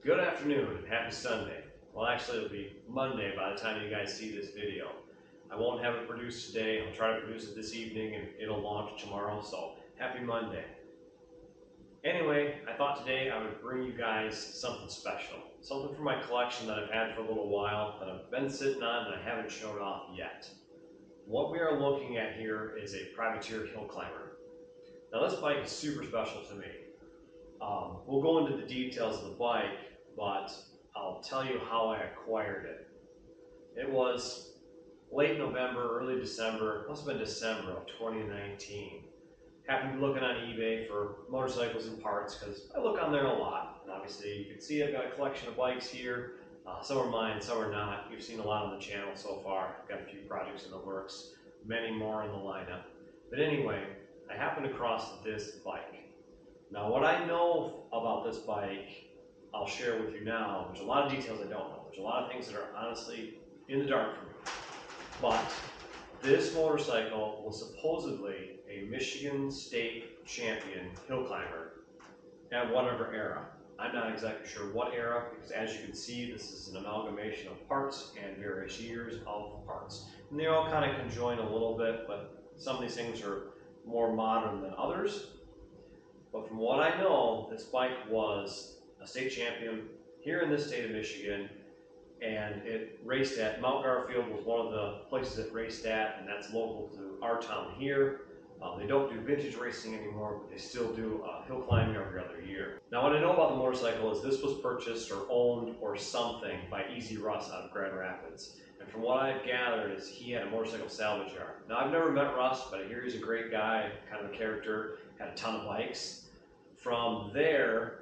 Good afternoon and happy Sunday. Well, actually it'll be Monday by the time you guys see this video. I won't have it produced today. I'll try to produce it this evening and it'll launch tomorrow, so happy Monday. Anyway, I thought today I would bring you guys something special. Something from my collection that I've had for a little while that I've been sitting on and I haven't shown off yet. What we are looking at here is a Privateer Hillclimber. Now this bike is super special to me. We'll go into the details of the bike, but I'll tell you how I acquired it. It was late November, early December, must have been December of 2019. Happened to be looking on eBay for motorcycles and parts because I look on there a lot. And obviously you can see I've got a collection of bikes here. Some are mine, some are not. You've seen a lot on the channel so far. I've got a few projects in the works, many more in the lineup. But anyway, I happened across this bike. Now what I know about this bike, I'll share with you now. There's a lot of details I don't know. There's a lot of things that are honestly in the dark for me. But this motorcycle was supposedly a Michigan State champion hill climber at whatever era. I'm not exactly sure what era, because as you can see, this is an amalgamation of parts and various years of parts. And they all kind of conjoin a little bit, but some of these things are more modern than others. But from what I know, this bike was a state champion here in the state of Michigan, and it raced at Mount Garfield was one of the places it raced at, and that's local to our town here. They don't do vintage racing anymore, but they still do hill climbing every other year. Now what I know about the motorcycle is this was purchased or owned or something by Easy Russ out of Grand Rapids. And from what I've gathered is he had a motorcycle salvage yard. Now I've never met Russ, but I hear he's a great guy, kind of a character, had a ton of bikes. From there,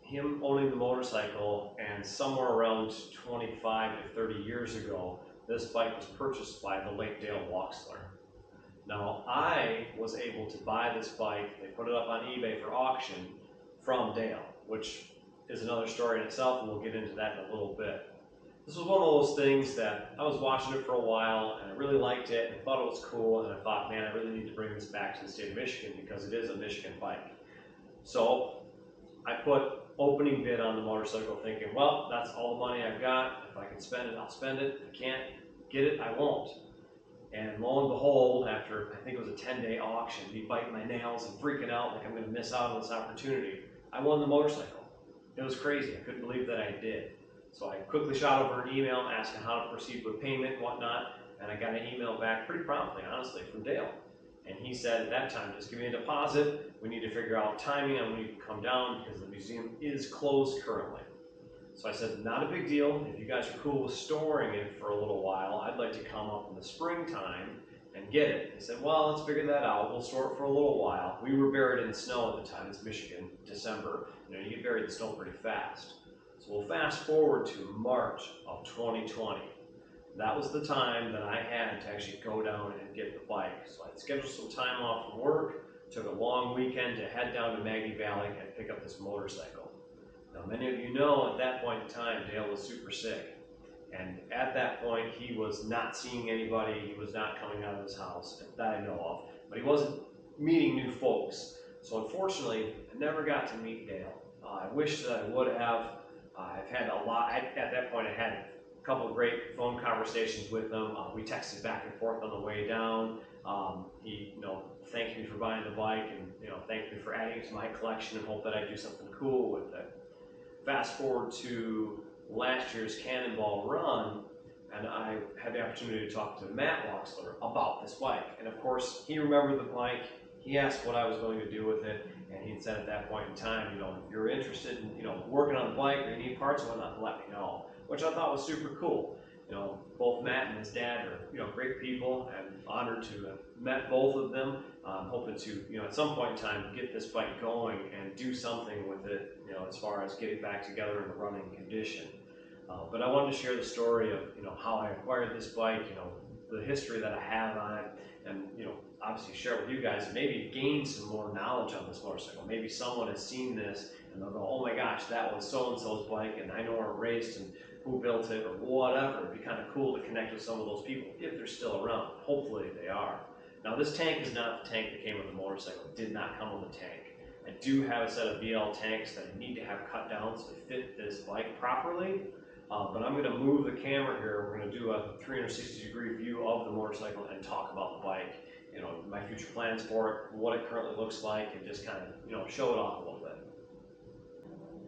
him owning the motorcycle, and somewhere around 25 to 30 years ago, this bike was purchased by the late Dale Wachsler. Now, I was able to buy this bike, they put it up on eBay for auction, from Dale, which is another story in itself, and we'll get into that in a little bit. This was one of those things that I was watching it for a while, and I really liked it, and I thought it was cool, and I thought, man, I really need to bring this back to the state of Michigan because it is a Michigan bike. So I put opening bid on the motorcycle thinking, well, that's all the money I've got. If I can spend it, I'll spend it. If I can't get it, I won't. And lo and behold, after I think it was a 10-day auction, me biting my nails and freaking out like I'm going to miss out on this opportunity, I won the motorcycle. It was crazy. I couldn't believe that I did. So I quickly shot over an email asking how to proceed with payment and whatnot, and I got an email back pretty promptly, honestly, from Dale. And he said at that time, just give me a deposit. We need to figure out timing on when you can come down because the museum is closed currently. So I said, not a big deal. If you guys are cool with storing it for a little while, I'd like to come up in the springtime and get it. He said, well, let's figure that out. We'll store it for a little while. We were buried in snow at the time. It's Michigan, December. You get buried in snow pretty fast. So we'll fast forward to March of 2020. That was the time that I had to actually go down and get the bike. So I scheduled some time off from work, took a long weekend to head down to Maggie Valley and pick up this motorcycle. Now many of you know at that point in time, Dale was super sick. And at that point, he was not seeing anybody, he was not coming out of his house that I know of, but he wasn't meeting new folks. So unfortunately, I never got to meet Dale. I wish that I would have. I've had a lot, at that point I had a couple of great phone conversations with him. We texted back and forth on the way down. He, thanked me for buying the bike and, thanked me for adding it to my collection and hope that I do something cool with it. Fast forward to last year's Cannonball Run, and I had the opportunity to talk to Matt Wachsler about this bike. And of course, he remembered the bike. He asked what I was going to do with it, and he said at that point in time, if you're interested in, working on the bike or you need parts or whatnot, let me know. Which I thought was super cool. Both Matt and his dad are, great people. I'm honored to have met both of them. I'm hoping to, at some point in time, get this bike going and do something with it, as far as getting back together in a running condition. But I wanted to share the story of, how I acquired this bike, the history that I have on it, and, obviously share with you guys and maybe gain some more knowledge on this motorcycle. Maybe someone has seen this and they'll go, oh my gosh, that was so-and-so's bike and I know where it raced and who built it or whatever. It'd be kind of cool to connect with some of those people if they're still around. Hopefully they are. Now this tank is not the tank that came with the motorcycle. It did not come with a tank. I do have a set of VL tanks that I need to have cut down so they fit this bike properly. But I'm going to move the camera here. We're going to do a 360-degree view of the motorcycle and talk about the bike, you know, my future plans for it, what it currently looks like, and just kind of, you know, show it off a little bit.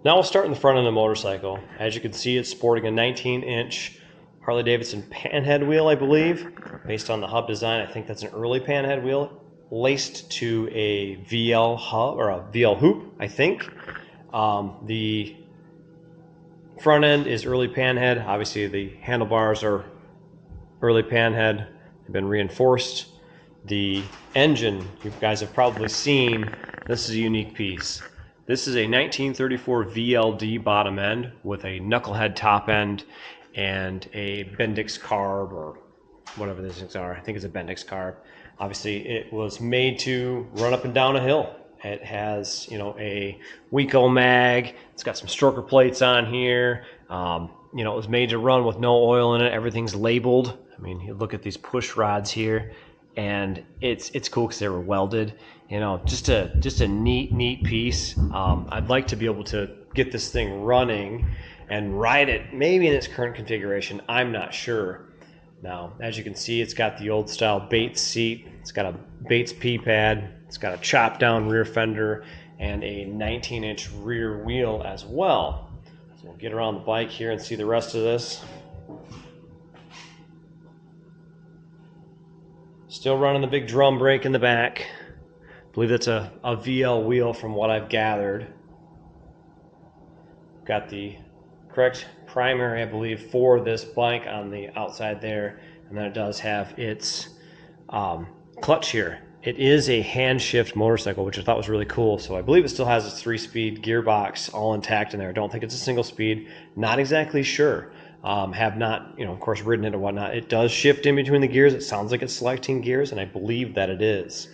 Now we'll start in the front of the motorcycle. As you can see, it's sporting a 19-inch Harley Davidson panhead wheel, I believe. Based on the hub design, I think that's an early panhead wheel, laced to a VL hub, or a VL hoop, I think. The front end is early panhead. Obviously the handlebars are early panhead. They've been reinforced. The engine, you guys have probably seen, this is a unique piece. This is a 1934 VLD bottom end with a Knucklehead top end and a Bendix carb, or whatever these things are. I think it's a Bendix carb. Obviously it was made to run up and down a hill. It has, you know, a Weco mag. It's got some stroker plates on here. You know, it was made to run with no oil in it. Everything's labeled. I mean, you look at these push rods here, and it's cool because they were welded. You know, just a neat piece. I'd like to be able to get this thing running and ride it, maybe in its current configuration. I'm not sure. Now, as you can see, it's got the old style Bates seat. It's got a Bates P-pad. It's got a chop down rear fender and a 19-inch rear wheel as well. So we'll get around the bike here and see the rest of this. Still running the big drum brake in the back. I believe that's a VL wheel from what I've gathered. Got the correct primary, I believe, for this bike on the outside there, and then it does have its clutch here. It is a hand shift motorcycle, which I thought was really cool. So I believe it still has its 3-speed gearbox all intact in there. I don't think it's a single speed. Not exactly sure. Have not, you know, of course, ridden it and whatnot. It does shift in between the gears. It sounds like it's selecting gears, and I believe that it is.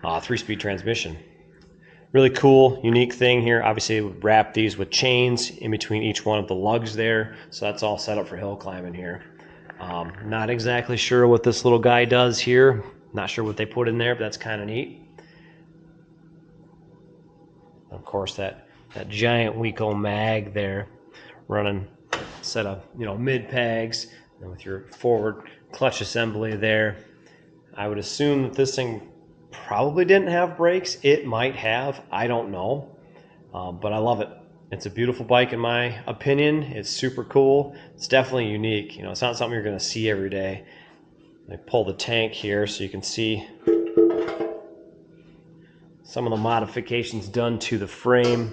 3-speed transmission. Really cool, unique thing here. Obviously, we wrap these with chains in between each one of the lugs there. So that's all set up for hill climbing here. Not exactly sure what this little guy does here. Not sure what they put in there, but that's kind of neat. Of course, that giant Weco mag there, running a set of, you know, mid pegs, and with your forward clutch assembly there. I would assume that this thing probably didn't have brakes. It might have, I don't know, but I love it. It's a beautiful bike in my opinion. It's super cool. It's definitely unique. You know, it's not something you're going to see every day. I pull the tank here so you can see some of the modifications done to the frame.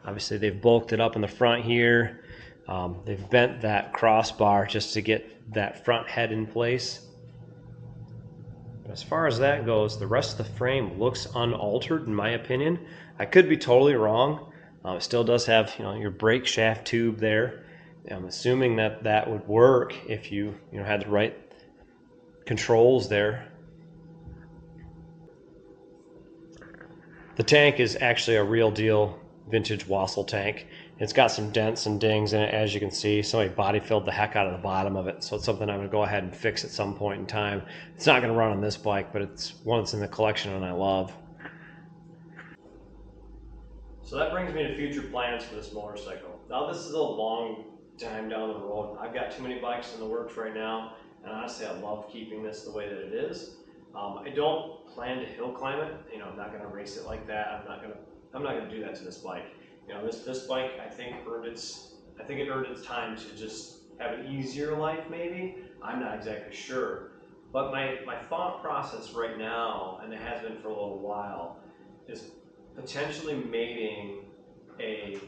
Obviously they've bulked it up in the front here. They've bent that crossbar just to get that front head in place. But as far as that goes, the rest of the frame looks unaltered in my opinion. I could be totally wrong. It still does have, you know, your brake shaft tube there. I'm assuming that that would work if you had the right controls there. The tank is actually a real deal vintage Wassel tank. It's got some dents and dings in it, as you can see. Somebody body filled the heck out of the bottom of it, so it's something I'm going to go ahead and fix at some point in time. It's not going to run on this bike, but it's one that's in the collection and I love. So that brings me to future plans for this motorcycle. Now this is a long time down the road. I've got too many bikes in the works right now, and honestly I love keeping this the way that it is. I don't plan to hill climb it. You know, I'm not going to race it like that. I'm not going to do that to this bike. You know, this bike I think it earned its time to just have an easier life maybe. I'm not exactly sure. But my thought process right now, and it has been for a little while, is potentially mating a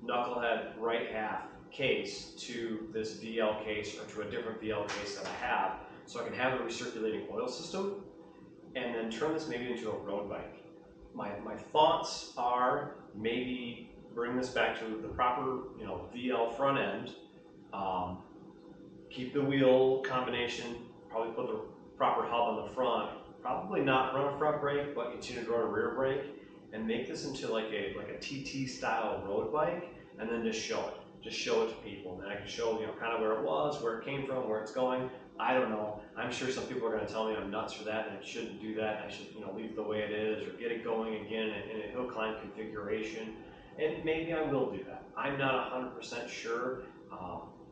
Knucklehead right half case to this VL case or to a different VL case that I have, so I can have a recirculating oil system and then turn this maybe into a road bike. My thoughts are maybe bring this back to the proper, you know, VL front end, keep the wheel combination, probably put the proper hub on the front, probably not run a front brake, but continue to run a rear brake, and make this into like a TT style road bike, and then just show it to people. And then I can show, you know, kind of where it was, where it came from, where it's going. I don't know. I'm sure some people are going to tell me I'm nuts for that and I shouldn't do that. I should, leave it the way it is or get it going again in a hill climb configuration. And maybe I will do that. I'm not 100% sure.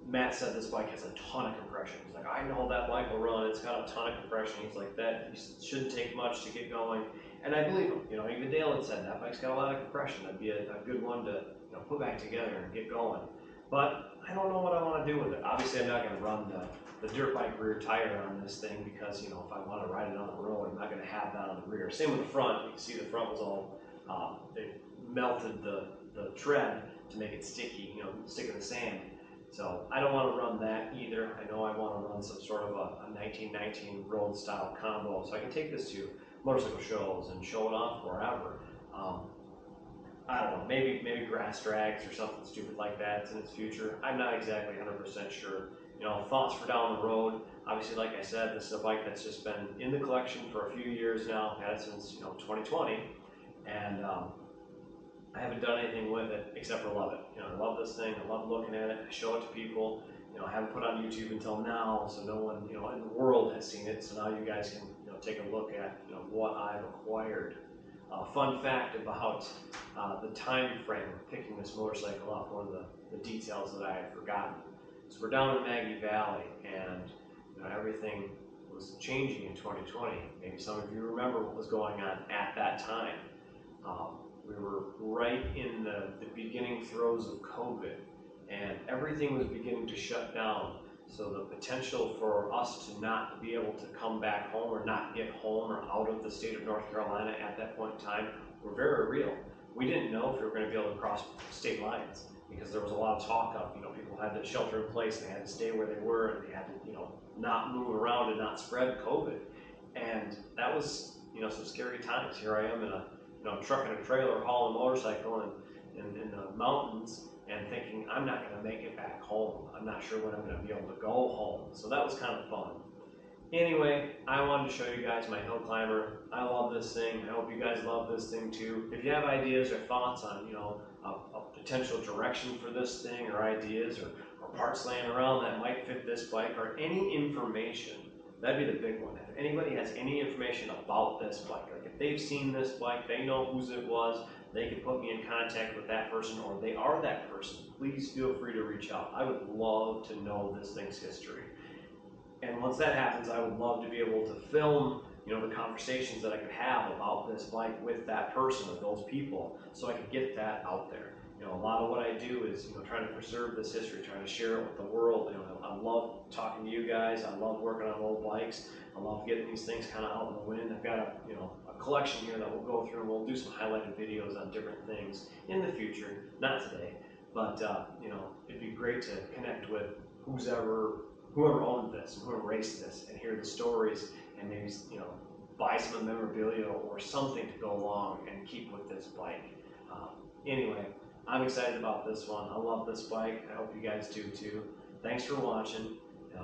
Matt said this bike has a ton of compression. He's like, I know that bike will run. It's got a ton of compression. He's like, that shouldn't take much to get going. And I believe him. Even Dale had said that bike's got a lot of compression. That'd be a good one to put back together and get going. But I don't know what I want to do with it. Obviously, I'm not going to run the dirt bike rear tire on this thing because, if I want to ride it on the road, I'm not going to have that on the rear. Same with the front. You can see the front was all, they melted the tread to make it sticky, stick in the sand. So I don't want to run that either. I know I want to run some sort of a 1919 road style combo so I can take this to motorcycle shows and show it off wherever. I don't know, maybe grass drags or something stupid like that in its future. I'm not exactly 100% sure. Thoughts for down the road. Obviously, like I said, this is a bike that's just been in the collection for a few years now. I've had it since 2020, and I haven't done anything with it except for love it. I love this thing. I love looking at it. I show it to people. I haven't put on YouTube until now, so no one in the world has seen it. So now you guys can take a look at what I've acquired. Fun fact about the time frame of picking this motorcycle up. One of the details that I had forgotten. So we're down in Maggie Valley, and everything was changing in 2020. Maybe some of you remember what was going on at that time. We were right in the beginning throes of COVID, and everything was beginning to shut down. So the potential for us to not be able to come back home or not get home or out of the state of North Carolina at that point in time were very real. We didn't know if we were going to be able to cross state lines because there was a lot of talk of, people had to shelter in place, they had to stay where they were, and they had to, not move around and not spread COVID. And that was, some scary times. Here I am in a truck and a trailer hauling a motorcycle in the mountains and thinking I'm not going to make it back home. I'm not sure when I'm going to be able to go home. So that was kind of fun. Anyway, I wanted to show you guys my Hillclimber. I love this thing. I hope you guys love this thing too. If you have ideas or thoughts on, a potential direction for this thing or ideas or parts laying around that might fit this bike or any information, that'd be the big one. If anybody has any information about this bike, like if they've seen this bike, they know whose it was, they can put me in contact with that person or they are that person, please feel free to reach out. I would love to know this thing's history. And once that happens, I would love to be able to film, the conversations that I could have about this bike with that person or those people so I could get that out there. A lot of what I do is, trying to preserve this history, trying to share it with the world. I love talking to you guys. I love working on old bikes. I love getting these things kind of out in the wind. I've got a collection here that we'll go through and we'll do some highlighted videos on different things in the future, not today, but it'd be great to connect with whoever owned this and whoever raced this and hear the stories and maybe, buy some memorabilia or something to go along and keep with this bike. Anyway, I'm excited about this one. I love this bike. I hope you guys do too. Thanks for watching.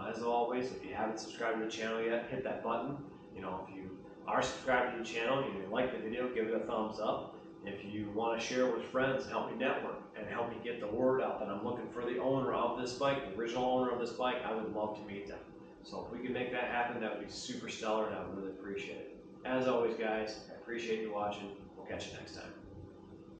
As always, if you haven't subscribed to the channel yet, hit that button. If you are subscribed to the channel and you like the video, give it a thumbs up. If you want to share with friends and help me network and help me get the word out that I'm looking for the owner of this bike, the original owner of this bike, I would love to meet them. So if we can make that happen, that would be super stellar and I would really appreciate it. As always, guys, I appreciate you watching. We'll catch you next time.